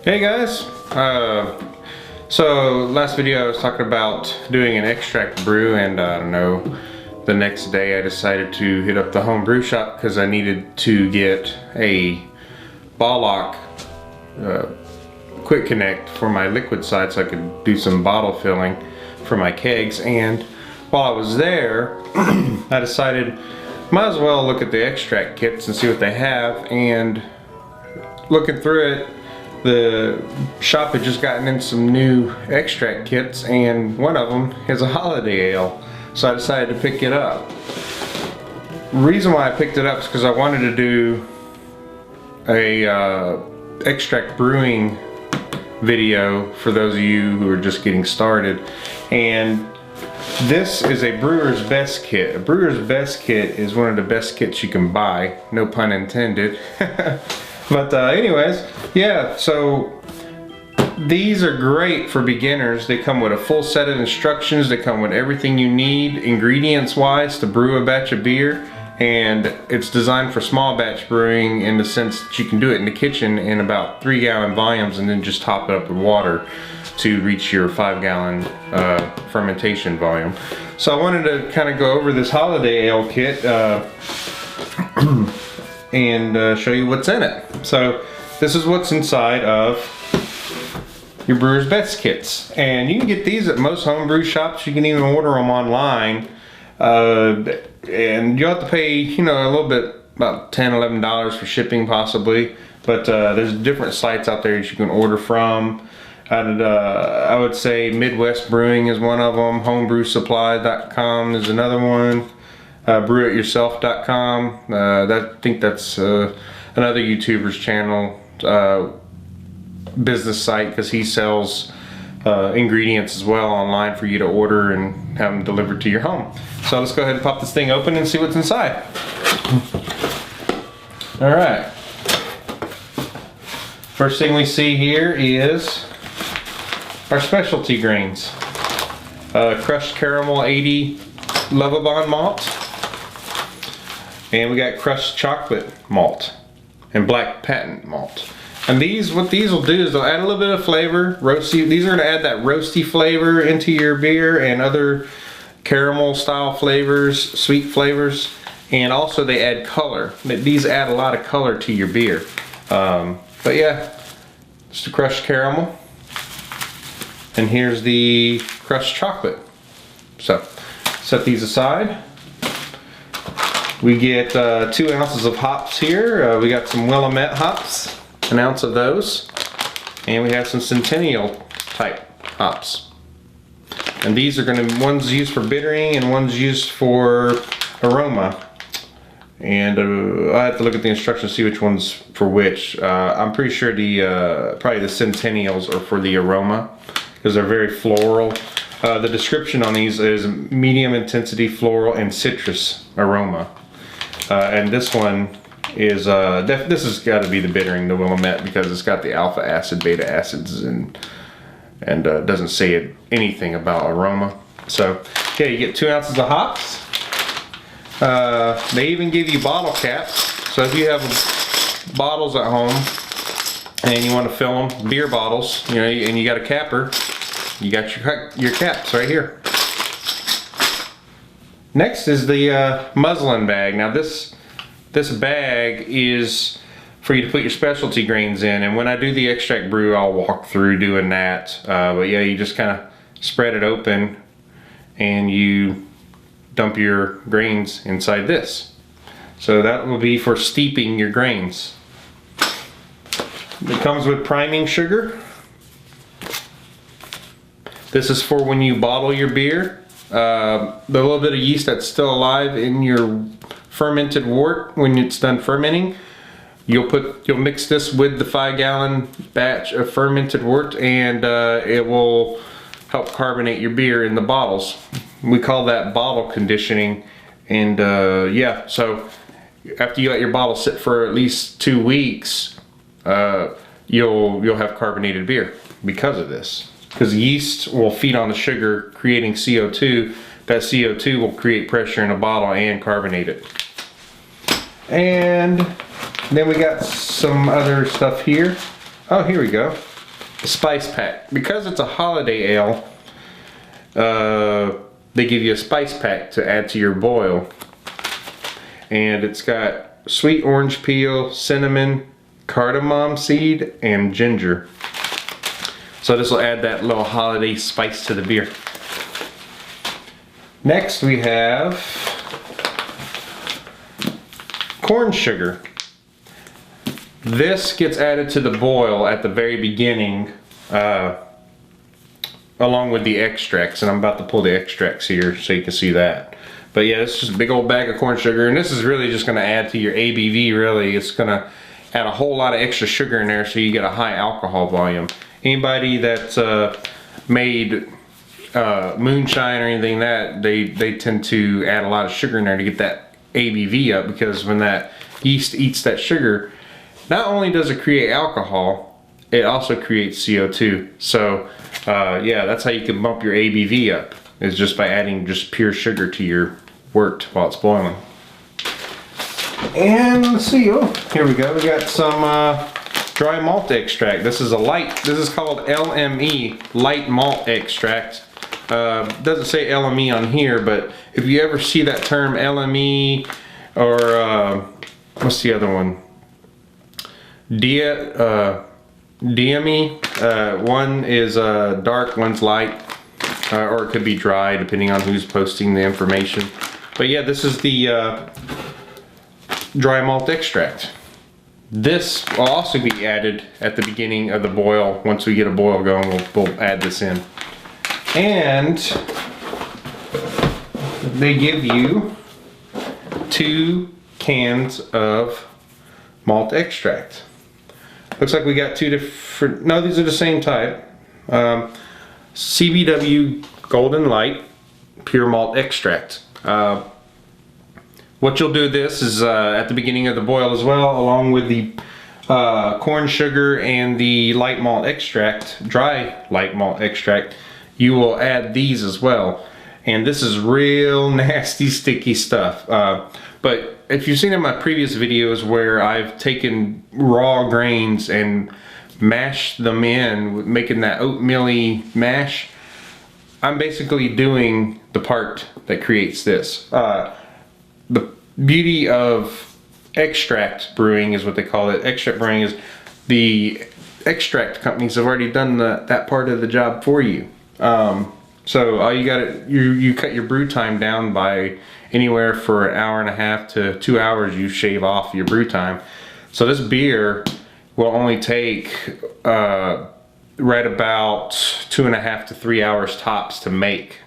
Hey guys, so last video I was talking about doing an extract brew, and I don't know, the next day I decided to hit up the home brew shop because I needed to get a ball lock quick connect for my liquid side so I could do some bottle filling for my kegs. And while I was there I decided might as well look at the extract kits and see what they have. And looking through it, the shop had just gotten in some new extract kits, and one of them is a holiday ale, so I decided to pick it up. Reason why I picked it up is because I wanted to do a extract brewing video for those of you who are just getting started. And this is a brewer's best kit. A brewer's best kit is one of the best kits you can buy, no pun intended. But anyways, yeah, so these are great for beginners. They come with a full set of instructions. They come with everything you need ingredients wise to brew a batch of beer, and it's designed for small batch brewing in the sense that you can do it in the kitchen in about 3-gallon volumes and then just top it up with water to reach your 5-gallon fermentation volume. So I wanted to kind of go over this holiday ale kit and show you what's in it. So this is what's inside of your brewer's best kits, and you can get these at most homebrew shops. You can even order them online, and you'll have to pay, you know, a little bit, about $10–11 for shipping possibly, but there's different sites out there that you can order from. I would say Midwest Brewing is one of them. Homebrewsupply.com is another one. Brewityourself.com. I think that's another YouTuber's channel, business site, because he sells ingredients as well online for you to order and have them delivered to your home. So let's go ahead and pop this thing open and see what's inside. Alright. First thing we see here is our specialty grains. Crushed caramel 80 Lovabond malt. And we got crushed chocolate malt and black patent malt. And what these will do is they'll add a little bit of flavor, roasty. These are going to add that roasty flavor into your beer and other caramel style flavors, sweet flavors, and also they add color. These add a lot of color to your beer. But yeah, just a crushed caramel. And here's the crushed chocolate. So set these aside. We get 2 ounces of hops here. We got some Willamette hops, 1 ounce of those. And we have some Centennial type hops. And these are going to, one's used for bittering and one's used for aroma. And I have to look at the instructions to see which one's for which. I'm pretty sure probably the Centennials are for the aroma, because they're very floral. The description on these is medium intensity floral and citrus aroma. And this one is, this has got to be the bittering, the Willamette, because it's got the alpha acid, beta acids, and doesn't say anything about aroma. So, yeah, you get 2 ounces of hops. They even give you bottle caps. So if you have bottles at home and you want to fill them, beer bottles, you know, and you got a capper, you got your caps right here. Next is the muslin bag. Now this bag is for you to put your specialty grains in, and when I do the extract brew I'll walk through doing that. But yeah, you just kind of spread it open and you dump your grains inside this. So that will be for steeping your grains. It comes with priming sugar. This is for when you bottle your beer. The little bit of yeast that's still alive in your fermented wort, when it's done fermenting, you'll mix this with the 5-gallon batch of fermented wort, and it will help carbonate your beer in the bottles. We call that bottle conditioning. And yeah, so after you let your bottle sit for at least 2 weeks, you'll have carbonated beer because of this. Because yeast will feed on the sugar, creating CO2. That CO2 will create pressure in a bottle and carbonate it. And then we got some other stuff here. Oh, here we go. spice pack. Because it's a holiday ale, they give you a spice pack to add to your boil. And it's got sweet orange peel, cinnamon, cardamom seed, and ginger. So this will add that little holiday spice to the beer. Next we have corn sugar. This gets added to the boil at the very beginning along with the extracts, and I'm about to pull the extracts here so you can see that. But yeah, it's just a big old bag of corn sugar, and this is really just going to add to your ABV. Really, it's going to add a whole lot of extra sugar in there so you get a high alcohol volume. Anybody that's made moonshine or anything that they tend to add a lot of sugar in there to get that ABV up, because when that yeast eats that sugar, not only does it create alcohol, it also creates CO2. So yeah, that's how you can bump your ABV up, is just by adding just pure sugar to your wort while it's boiling. And let's see, oh, here we go. We got some dry malt extract. This is called LME, light malt extract. Doesn't say LME on here, but if you ever see that term LME or what's the other one? DME. One is dark, one's light, or it could be dry depending on who's posting the information. But yeah, this is the dry malt extract. This will also be added at the beginning of the boil. Once we get a boil going, we'll add this in. And they give you 2 cans of malt extract. Looks like we got 2 different, no, these are the same type. CBW Golden Light Pure Malt Extract. What you'll do this is at the beginning of the boil as well, along with the corn sugar and the light malt extract, dry light malt extract, you will add these as well. And this is real nasty, sticky stuff. But if you've seen in my previous videos where I've taken raw grains and mashed them in, making that oatmeal-y mash, I'm basically doing the part that creates this. The beauty of extract brewing is what they call it. Extract brewing is the extract companies have already done that part of the job for you. So all you got, you cut your brew time down by anywhere for 1.5 hours to 2 hours. You shave off your brew time. So this beer will only take right about 2.5 to 3 hours tops to make.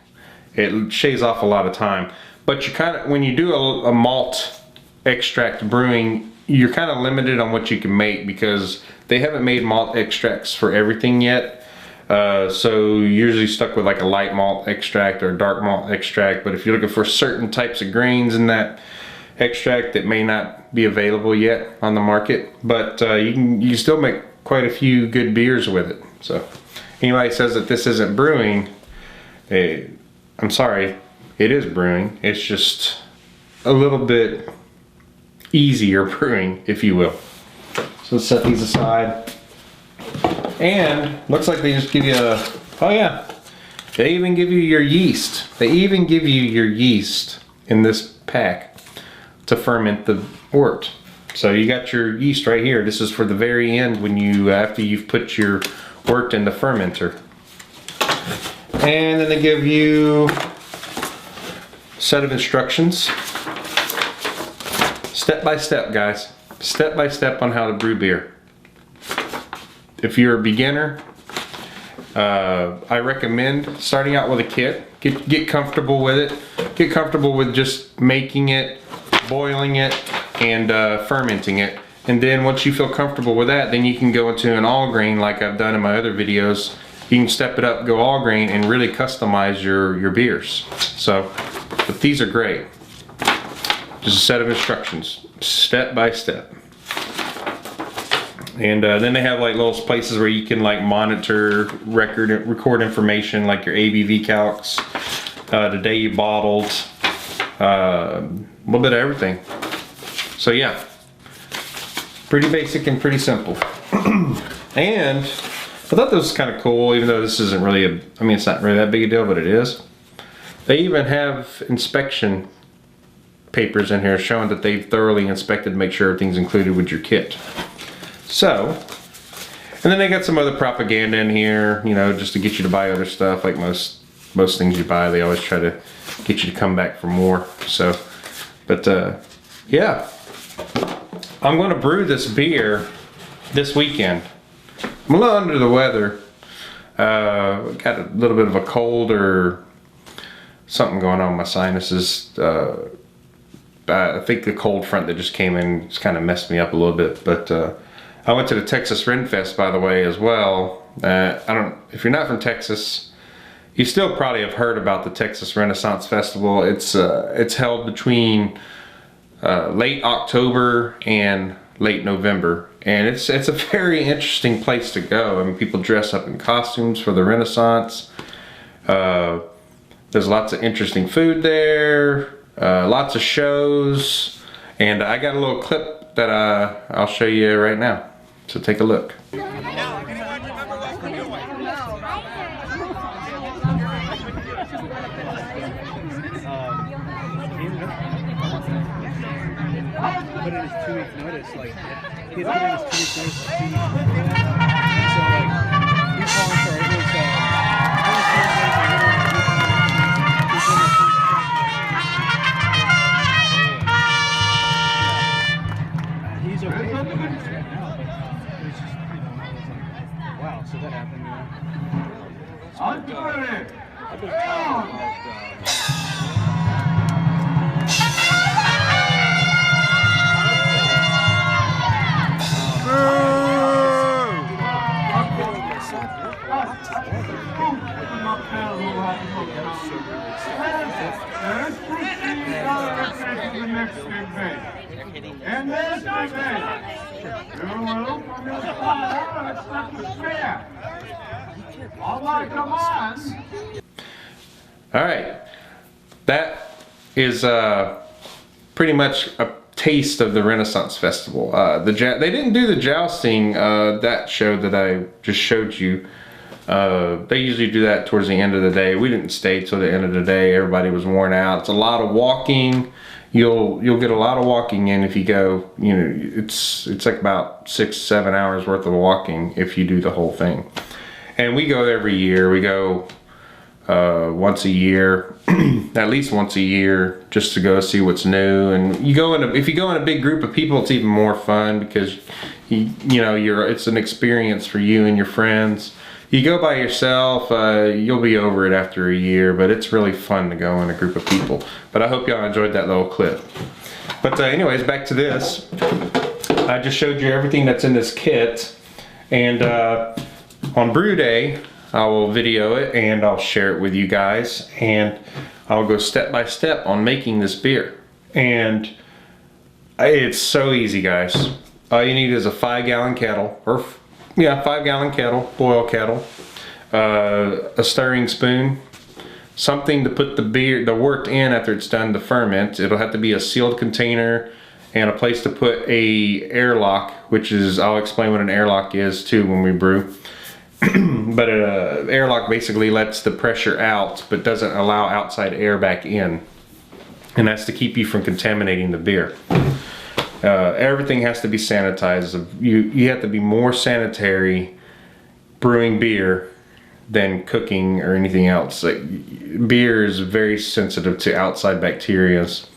It shaves off a lot of time. But you kind of, when you do a malt extract brewing, you're kind of limited on what you can make because they haven't made malt extracts for everything yet. So you're usually stuck with like a light malt extract or dark malt extract. But if you're looking for certain types of grains in that extract that may not be available yet on the market, but you can still make quite a few good beers with it. So anybody says that this isn't brewing, I'm sorry, it is brewing. It's just a little bit easier brewing, if you will. So let's set these aside. And looks like they just give you oh yeah, they even give you your yeast. They even give you your yeast in this pack to ferment the wort. So you got your yeast right here. This is for the very end when you, after you've put your wort in the fermenter. And then they give you a set of instructions. Step by step, guys. Step by step on how to brew beer. If you're a beginner, I recommend starting out with a kit. Get comfortable with it. Get comfortable with just making it, boiling it, and fermenting it. And then once you feel comfortable with that, then you can go into an all grain like I've done in my other videos. You can step it up, go all grain, and really customize your beers. So, but these are great. Just a set of instructions, step by step. And then they have like little places where you can like monitor, record information like your ABV calcs, the day you bottled, a little bit of everything. So yeah, pretty basic and pretty simple. And I thought this was kind of cool, even though this isn't really I mean, it's not really that big a deal, but it is. They even have inspection papers in here showing that they've thoroughly inspected to make sure everything's included with your kit. So, and then they got some other propaganda in here, you know, just to get you to buy other stuff. Like most things you buy, they always try to get you to come back for more. So, but yeah, I'm going to brew this beer this weekend. I'm a little under the weather. Got a little bit of a cold or something going on with my sinuses. I think the cold front that just came in just kind of messed me up a little bit. But I went to the Texas Ren Fest, by the way, as well. If you're not from Texas, you still probably have heard about the Texas Renaissance Festival. It's held between late October and late November, and it's a very interesting place to go. I mean, people dress up in costumes for the Renaissance. There's lots of interesting food there, lots of shows, and I got a little clip that I'll show you right now. So take a look. Put in his 2 week notice, like he had put in his 2 week notice 2 weeks before that. So like he's calling for it was he's okay with it right now, but it's just, you know, it's like, wow, so that happened, you know. I've been talking And there's my man. All right, come on. All right, that is pretty much a taste of the Renaissance Festival. They didn't do the jousting, that show that I just showed you. They usually do that towards the end of the day. We didn't stay till the end of the day. Everybody was worn out. It's a lot of walking. You'll get a lot of walking in if you go. You know, it's like about 6-7 hours worth of walking if you do the whole thing. And we go every year. We go once a year, at least once a year, just to go see what's new. And if you go in a big group of people, it's even more fun because it's an experience for you and your friends. You go by yourself, you'll be over it after a year, but it's really fun to go in a group of people. But I hope y'all enjoyed that little clip. But anyways, back to this. I just showed you everything that's in this kit, and on brew day, I will video it and I'll share it with you guys, and I'll go step by step on making this beer. And it's so easy, guys. All you need is a 5-gallon kettle, 5-gallon kettle, boil kettle, a stirring spoon, something to put the wort in after it's done to ferment. It'll have to be a sealed container and a place to put a airlock, which is, I'll explain what an airlock is too when we brew. But an airlock basically lets the pressure out but doesn't allow outside air back in, and that's to keep you from contaminating the beer. Everything has to be sanitized. You have to be more sanitary brewing beer than cooking or anything else. Like, beer is very sensitive to outside bacterias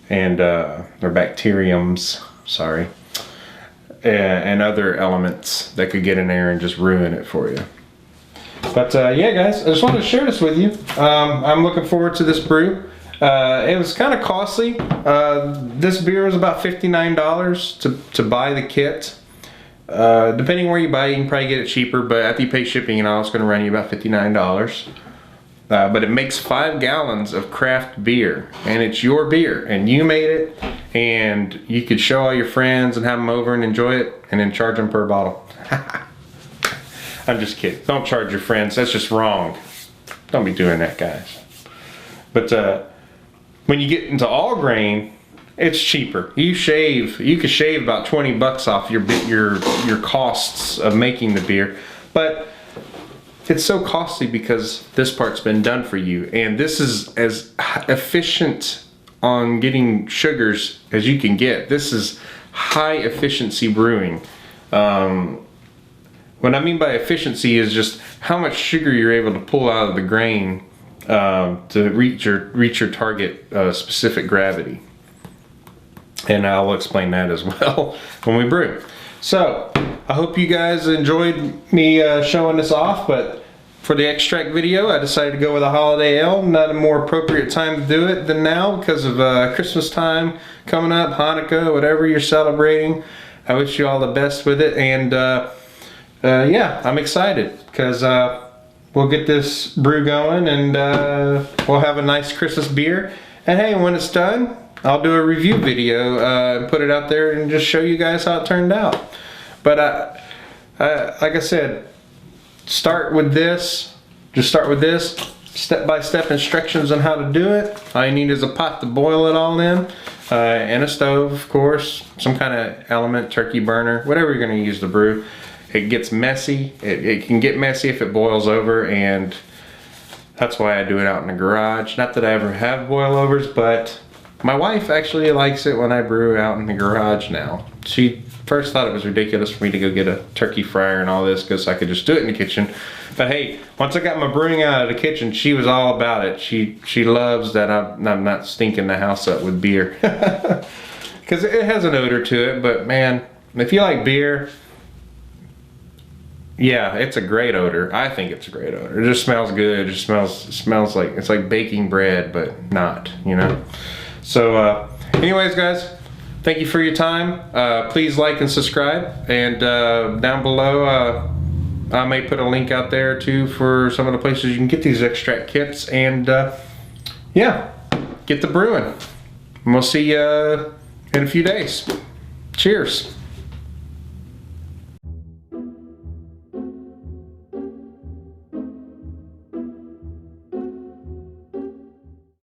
and or bacteriums, sorry, and other elements that could get in there and just ruin it for you. But yeah, guys, I just wanted to share this with you. I'm looking forward to this brew. It was kind of costly. This beer was about $59 to buy the kit. Depending where you buy it, you can probably get it cheaper, but after you pay shipping and all, it's going to run you about $59. But it makes 5 gallons of craft beer, and it's your beer, and you made it, and you could show all your friends and have them over and enjoy it, and then charge them per bottle. I'm just kidding. Don't charge your friends. That's just wrong. Don't be doing that, guys. But when you get into all grain, it's cheaper. You could shave about 20 bucks off your costs of making the beer. But it's so costly because this part's been done for you, and this is as efficient on getting sugars as you can get. This is high efficiency brewing. What I mean by efficiency is just how much sugar you're able to pull out of the grain to reach your target specific gravity. And I'll explain that as well when we brew. So I hope you guys enjoyed me showing this off, but for the extract video I decided to go with a holiday ale. Not a more appropriate time to do it than now because of Christmas time coming up, Hanukkah, whatever you're celebrating. I wish you all the best with it, and yeah, I'm excited because we'll get this brew going, and we'll have a nice Christmas beer. And hey, when it's done, I'll do a review video and put it out there and just show you guys how it turned out. But like I said, start with this. Just start with this. Step-by-step instructions on how to do it. All you need is a pot to boil it all in, and a stove, of course, some kind of element, turkey burner, whatever you're going to use to brew. It gets messy. It can get messy if it boils over, and that's why I do it out in the garage. Not that I ever have boilovers, but my wife actually likes it when I brew out in the garage now. She first thought it was ridiculous for me to go get a turkey fryer and all this because I could just do it in the kitchen. But hey, once I got my brewing out of the kitchen, she was all about it. She loves that I'm not stinking the house up with beer. Because it has an odor to it, but man, if you like beer, yeah, it's a great odor. I think it's a great odor. It just smells good. It just smells like, it's like baking bread, but not, you know. So anyways, guys, thank you for your time. Please like and subscribe, and down below I may put a link out there too for some of the places you can get these extract kits, and yeah, get the brewing. And we'll see you in a few days. Cheers.